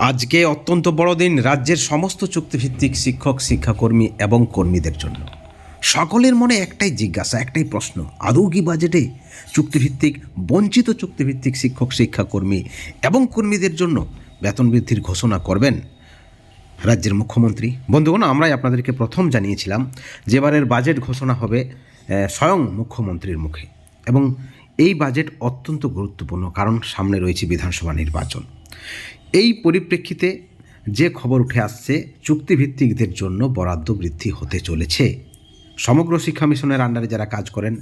আজকে অত্যন্ত বড় দিন রাজ্যের সমস্ত চুক্তিভিত্তিক শিক্ষক শিক্ষাকর্মী এবং কর্মীদের জন্য। সকলের মনে একটাই জিজ্ঞাসা, একটাই প্রশ্ন, আদৌ কি বাজেটে চুক্তিভিত্তিক বঞ্চিত চুক্তিভিত্তিক শিক্ষক শিক্ষাকর্মী এবং কর্মীদের জন্য বেতন বৃদ্ধির ঘোষণা করবেন রাজ্যের মুখ্যমন্ত্রী? বন্ধুগণ, আমরাই আপনাদেরকে প্রথম জানিয়েছিলাম যে এবারের বাজেট ঘোষণা হবে স্বয়ং মুখ্যমন্ত্রীর মুখে, এবং এই বাজেট অত্যন্ত গুরুত্বপূর্ণ, কারণ সামনে রয়েছে বিধানসভা নির্বাচন। এই পরিপ্রেক্ষিতে যে খবর উঠে আসছে, চুক্তিভিত্তিকদের জন্য বরাদ্দ বৃদ্ধি হতে চলেছে। সমগ্র শিক্ষা মিশনের আন্ডারে যারা কাজ করেন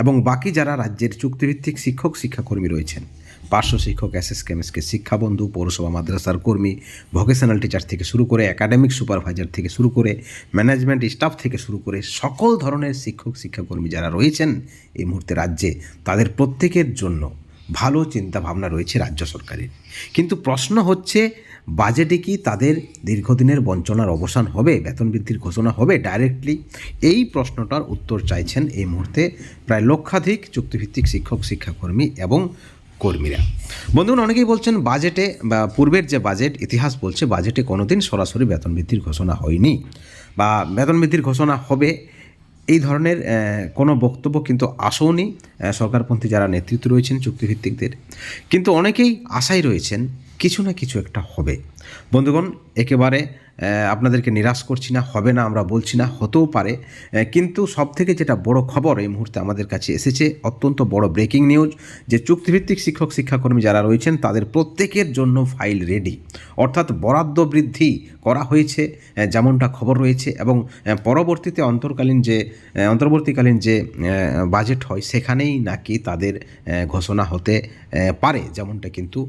এবং বাকি যারা রাজ্যের চুক্তিভিত্তিক শিক্ষক শিক্ষাকর্মী রয়েছেন, পার্শ্ব শিক্ষক, এসএসকে, শিক্ষাবন্ধু, পৌরসভা মাদ্রাসার কর্মী, ভোকেশনাল টিচার থেকে শুরু করে একাডেমিক সুপারভাইজার থেকে শুরু করে ম্যানেজমেন্ট স্টাফ থেকে শুরু করে সকল ধরনের শিক্ষক শিক্ষাকর্মী যারা রয়েছেন এই মুহূর্তে রাজ্যে, তাদের প্রত্যেকের জন্য ভালো চিন্তা ভাবনা রয়েছে রাজ্য সরকারের। কিন্তু প্রশ্ন হচ্ছে, বাজেটে কি তাদের দীর্ঘদিনের বঞ্চনার অবসান হবে, বেতন বৃদ্ধির ঘোষণা হবে ডাইরেক্টলি? এই প্রশ্নটার উত্তর চাইছেন এই মুহূর্তে প্রায় লক্ষাধিক চুক্তিভিত্তিক শিক্ষক শিক্ষাকর্মী এবং কর্মীরা। বন্ধুগণ, অনেকেই বলছেন বাজেটে বা পূর্বের যে বাজেট, ইতিহাস বলছে বাজেটে কোনোদিন সরাসরি বেতন বৃদ্ধির ঘোষণা হয়নি, বা বেতন বৃদ্ধির ঘোষণা হবে এই ধরনের কোনো বক্তব্য কিন্তু আসেওনি সরকারপন্থী যারা নেতৃত্ব রয়েছেন চুক্তিভিত্তিকদের। কিন্তু অনেকেই আশায় রয়েছেন কিছু না কিছু একটা হবে। বন্ধুগণ, একেবারে আপনাদেরকে নিরাশ করছি না, হবে না আমরা বলছি না, হতেও পারে। কিন্তু সবথেকে যেটা বড় খবর এই মুহূর্তে আমাদের কাছে এসেছে, অত্যন্ত বড় ব্রেকিং নিউজ, যে চুক্তিভিত্তিক শিক্ষক শিক্ষাকর্মী যারা রয়েছেন তাদের প্রত্যেকের জন্য ফাইল রেডি, অর্থাৎ বরাদ্দ বৃদ্ধি করা হয়েছে যেমনটা খবর রয়েছে, এবং পরবর্তীতে অন্তর্বর্তীকালীন যে বাজেট হয় সেখানেই নাকি তাদের ঘোষণা হতে পারে, যেমনটা কিন্তু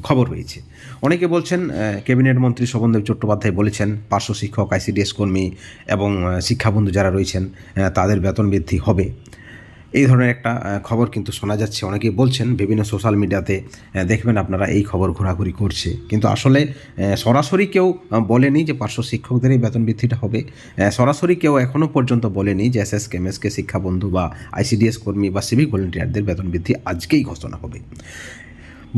খবর রয়েছে। অনেকে বলছেন, ক্যাবিনেট মন্ত্রী শোভনদেব চট্টোপাধ্যায় বলেছেন পার্শ্ব শিক্ষক, আইসিডিএস কর্মী এবং শিক্ষাবন্ধু যারা রয়েছেন তাদের বেতন বৃদ্ধি হবে। এই ধরনের একটা খবর কিন্তু শোনা যাচ্ছে। অনেকেই বলছেন, বিভিন্ন সোশ্যাল মিডিয়াতে দেখবেন আপনারা এই খবর ঘোরাঘুরি করছে, কিন্তু আসলে সরাসরি কেউ বলেনি যে পার্শ্ব শিক্ষকদের এই বেতন বৃদ্ধিটা হবে। সরাসরি কেউ এখনও পর্যন্ত বলেনি যে এসএসকে, শিক্ষাবন্ধু বা আইসিডিএস কর্মী বা সিভিক ভলেন্টিয়ারদের বেতন বৃদ্ধি আজকেই ঘোষণা হবে।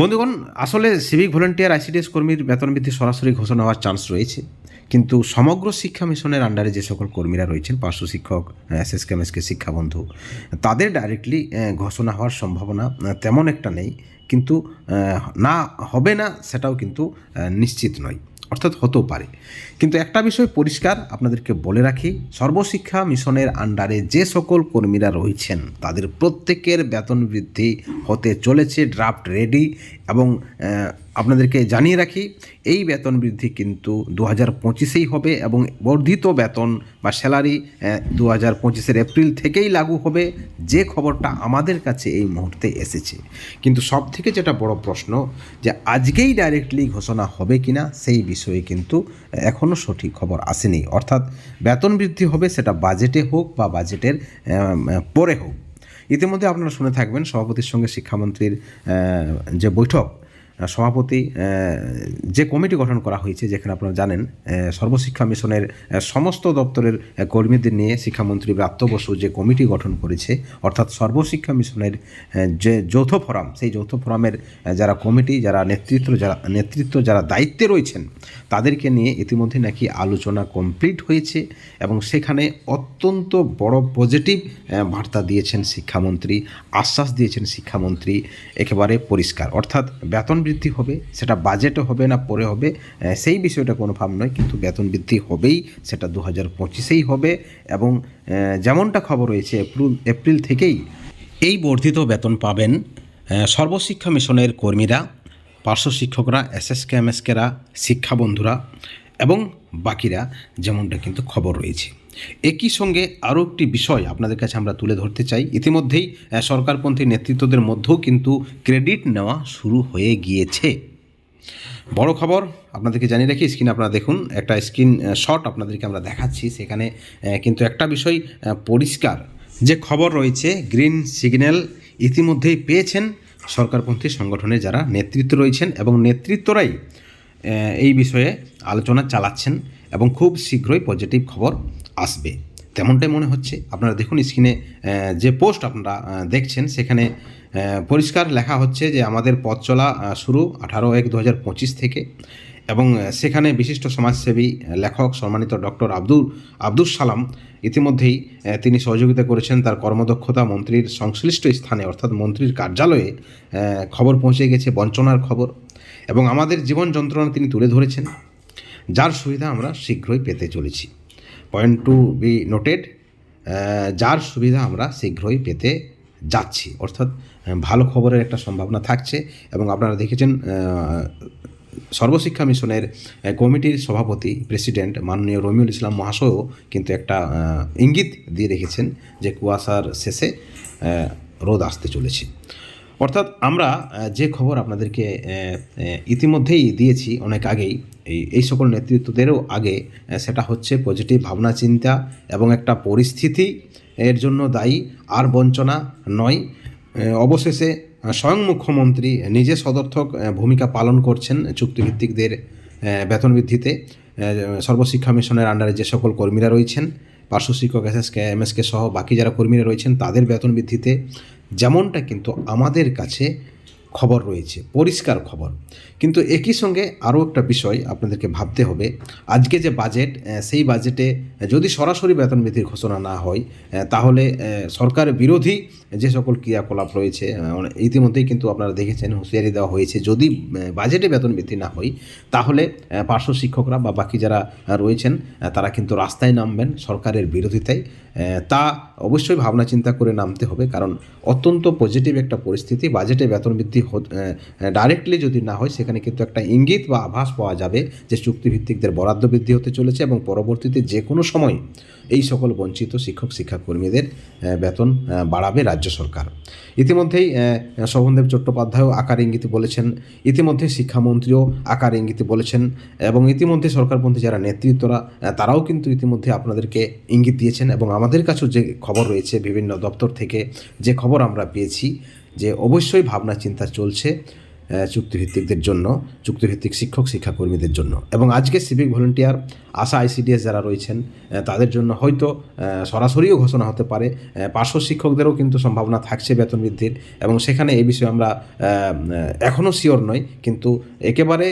বন্ধুগণ, আসলে সিভিক ভলেন্টিয়ার, আইসিডিএস কর্মীর বেতন বৃদ্ধি সরাসরি ঘোষণা হওয়ার চান্স রয়েছে, কিন্তু সমগ্র শিক্ষা মিশনের আন্ডারে যে সকল কর্মীরা রয়েছেন, পার্শ্ব শিক্ষক, এসএসকে, শিক্ষাবন্ধু, তাদের ডাইরেক্টলি ঘোষণা হওয়ার সম্ভাবনা তেমন একটা নেই। কিন্তু না হবে না সেটাও কিন্তু নিশ্চিত নয়, অর্থাৎ হতেও পারে। কিন্তু একটা বিষয় পরিষ্কার আপনাদেরকে বলে রাখি, সর্বশিক্ষা মিশনের আন্ডারে যে সকল কর্মীরা রয়েছেন তাদের প্রত্যেকের বেতন বৃদ্ধি হতে চলেছে, ড্রাফট রেডি। এবং আপনাদেরকে জানিয়ে রাখি, এই বেতন বৃদ্ধি কিন্তু 2025-এই হবে, এবং বর্ধিত বেতন বা স্যালারি 2025-এর এপ্রিল থেকেই লাগু হবে, যে খবরটা আমাদের কাছে এই মুহূর্তে এসেছে। কিন্তু সব থেকে যেটা বড় প্রশ্ন, যে আজকেই ডাইরেক্টলি ঘোষণা হবে কিনা সেই বিষয়ে কিন্তু এখনও সঠিক খবর আসেনি। অর্থাৎ বেতন বৃদ্ধি হবে, সেটা বাজেটে হোক বা বাজেটের পরে হোক। ইতিমধ্যে আপনারা শুনে থাকবেন সভাপতির সঙ্গে শিক্ষামন্ত্রীর যে বৈঠক, সভাপতি যে কমিটি গঠন করা হয়েছে, যেখানে আপনারা জানেন সর্বশিক্ষা মিশনের সমস্ত দপ্তরের কর্মীদের নিয়ে শিক্ষামন্ত্রী ব্রাত্য বসু যে কমিটি গঠন করেছে, অর্থাৎ সর্বশিক্ষা মিশনের যে যৌথ ফোরাম, সেই যৌথ ফোরামের যারা কমিটি, যারা নেতৃত্ব যারা দায়িত্বে রয়েছেন, তাদেরকে নিয়ে ইতিমধ্যে নাকি আলোচনা কমপ্লিট হয়েছে, এবং সেখানে অত্যন্ত বড় পজিটিভ বার্তা দিয়েছেন শিক্ষামন্ত্রী, আশ্বাস দিয়েছেন শিক্ষামন্ত্রী একেবারে পরিষ্কার। অর্থাৎ বেতন বৃদ্ধি হবে, সেটা বাজেটে হবে না পরে হবে সেই বিষয়টা কোনো ভাব নয়, কিন্তু বেতন বৃদ্ধি হবেই, সেটা 2025-এই হবে। এবং যেমনটা খবর রয়েছে এপ্রিল থেকেই এই বর্ধিত বেতন পাবেন সর্বশিক্ষা মিশনের কর্মীরা, পার্শ্ব শিক্ষকরা, এসএসকেরা, শিক্ষাবন্ধুরা এবং বাকিরা, যেমনটা কিন্তু খবর রয়েছে। একই সঙ্গে আরও একটি বিষয় আপনাদের কাছে আমরা তুলে ধরতে চাই, ইতিমধ্যেই সরকারপন্থী নেতৃত্বদের মধ্যেও কিন্তু ক্রেডিট নেওয়া শুরু হয়ে গিয়েছে। বড় খবর আপনাদেরকে জানিয়ে রাখি, স্ক্রিনে আপনারা দেখুন, একটা স্ক্রিন শট আপনাদেরকে আমরা দেখাচ্ছি। সেখানে কিন্তু একটা বিষয় পরিষ্কার, যে খবর রয়েছে, গ্রিন সিগন্যাল ইতিমধ্যেই পেয়েছেন সরকারপন্থী সংগঠনের যারা নেতৃত্ব রয়েছেন, এবং নেতৃত্বরাই এই বিষয়ে আলোচনা চালাচ্ছেন, এবং খুব শীঘ্রই পজিটিভ খবর আসবে তেমনটাই মনে হচ্ছে। আপনারা দেখুন স্ক্রিনে যে পোস্ট আপনারা দেখছেন, সেখানে পরিষ্কার লেখা হচ্ছে যে আমাদের পথ চলা শুরু 18/1/2025 থেকে, এবং সেখানে বিশিষ্ট সমাজসেবী লেখক সম্মানিত ডক্টর আব্দুল সালাম ইতিমধ্যেই তিনি সহযোগিতা করেছেন। তার কর্মদক্ষতা মন্ত্রীর সংশ্লিষ্ট স্থানে অর্থাৎ মন্ত্রীর কার্যালয়ে খবর পৌঁছে গেছে, বঞ্চনার খবর, এবং আমাদের জীবন যন্ত্রণা তিনি তুলে ধরেছেন, যার সুবিধা আমরা শীঘ্রই পেতে চলেছি। পয়েন্ট টু বি নোটেড, যার সুবিধা আমরা শীঘ্রই পেতে যাচ্ছি, অর্থাৎ ভালো খবরের একটা সম্ভাবনা থাকছে। এবং আপনারা দেখেছেন সর্বশিক্ষা মিশনের কমিটির সভাপতি প্রেসিডেন্ট মাননীয় রমিউল ইসলাম মহাশয়ও কিন্তু একটা ইঙ্গিত দিয়ে রেখেছেন যে কুয়াশার শেষে রোদ আসতে চলেছে। অর্থাৎ আমরা যে খবর আপনাদেরকে ইতিমধ্যেই দিয়েছি অনেক আগেই, এই সকল নেতৃত্বদেরও আগে, সেটা হচ্ছে পজিটিভ ভাবনা চিন্তা এবং একটা পরিস্থিতি এর জন্য দায়ী, আর বঞ্চনা নয়। অবশেষে স্বয়ং মুখ্যমন্ত্রী নিজে সদর্থক ভূমিকা পালন করছেন চুক্তিভিত্তিকদের বেতন বৃদ্ধিতে। সর্বশিক্ষা মিশনের আন্ডারে যে সকল কর্মীরা রয়েছেন, পার্শ্ব শিক্ষক এসএসকে এমএসকে সহ বাকি যারা কর্মীরা রয়েছেন, তাদের বেতন বৃদ্ধিতে যেমনটা কিন্তু আমাদের কাছে খবর রয়েছে, পরিষ্কার খবর। কিন্তু একই সঙ্গে আরও একটা বিষয় আপনাদেরকে ভাবতে হবে, আজকে যে বাজেট, সেই বাজেটে যদি সরাসরি বেতন বৃদ্ধির ঘোষণা না হয়, তাহলে সরকার বিরোধী যে সকল ক্রিয়াকলাপ রয়েছে, ইতিমধ্যেই কিন্তু আপনারা দেখেছেন হুঁশিয়ারি দেওয়া হয়েছে, যদি বাজেটে বেতন বৃদ্ধি না হয় তাহলে পার্শ্ব শিক্ষকরা বা বাকি যারা রয়েছেন তারা কিন্তু রাস্তায় নামবেন সরকারের বিরোধিতায়। তা অবশ্যই ভাবনা চিন্তা করে নামতে হবে, কারণ অত্যন্ত পজিটিভ একটা পরিস্থিতি। বাজেটে বেতন বৃদ্ধি ডাইরেক্টলি যদি না হয়, সেখানে কিন্তু একটা ইঙ্গিত বা আভাস পাওয়া যাবে যে চুক্তিভিত্তিকদের বরাদ্দ বৃদ্ধি হতে চলেছে, এবং পরবর্তীতে যে কোনো সময় এই সকল বঞ্চিত শিক্ষক শিক্ষাকর্মীদের বেতন বাড়াবে রাজ্য সরকার। ইতিমধ্যেই শোভনদেব চট্টোপাধ্যায়ও আকার ইঙ্গিতে বলেছেন, ইতিমধ্যে শিক্ষামন্ত্রীও আকার ইঙ্গিতে বলেছেন, এবং ইতিমধ্যে সরকারপন্থী যারা নেতৃত্বরা তারাও কিন্তু ইতিমধ্যে আপনাদেরকে ইঙ্গিত দিয়েছেন। এবং আমাদের কাছেও যে খবর রয়েছে বিভিন্ন দপ্তর থেকে, যে খবর আমরা পেয়েছি, যে অবশ্যই ভাবনা চিন্তা চলছে চুক্তিভিত্তিকদের জন্য, চুক্তিভিত্তিক শিক্ষক শিক্ষাকর্মীদের জন্য। এবং আজকে সিভিক ভলেন্টিয়ার, আশা আইসিডিএস যারা রয়েছেন তাদের জন্য হয়তো সরাসরিও ঘোষণা হতে পারে। পার্শ্ব শিক্ষকদেরও কিন্তু সম্ভাবনা থাকছে বেতন বৃদ্ধির, এবং সেখানে এই বিষয়ে আমরা এখনও শিওর নই, কিন্তু একেবারে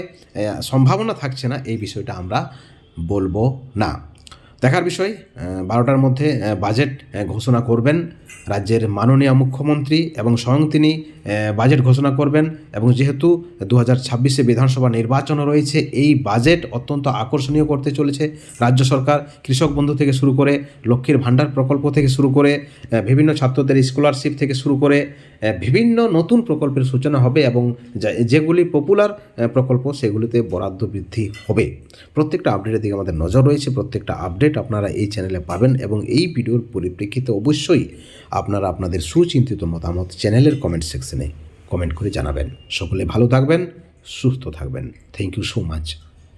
সম্ভাবনা থাকছে না এই বিষয়টা আমরা বলবো না। দেখার বিষয়, 12টার মধ্যে বাজেট ঘোষণা করবেন রাজ্যের মাননীয় মুখ্যমন্ত্রী, এবং স্বয়ং তিনি বাজেট ঘোষণা করবেন। এবং যেহেতু 2026-এ বিধানসভা নির্বাচনও রয়েছে, এই বাজেট অত্যন্ত আকর্ষণীয় করতে চলেছে রাজ্য সরকার। কৃষক বন্ধু থেকে শুরু করে লক্ষ্মীর ভাণ্ডার প্রকল্প থেকে শুরু করে বিভিন্ন ছাত্রদের স্কলারশিপ থেকে শুরু করে বিভিন্ন নতুন প্রকল্পের সূচনা হবে, এবং যেগুলি পপুলার প্রকল্প সেগুলিতে বরাদ্দ বৃদ্ধি হবে। প্রত্যেকটা আপডেটের দিকে আমাদের নজর রয়েছে, প্রত্যেকটা আপডেট আপনারা এই চ্যানেলে পাবেন, এবং এই ভিডিওর পরিপ্রেক্ষিতে অবশ্যই আপনারা আপনাদের সুচিন্তিত মতামত চ্যানেলের কমেন্ট সেকশনে কমেন্ট করে জানাবেন। সকলে ভালো থাকবেন, সুস্থ থাকবেন। Thank you so much.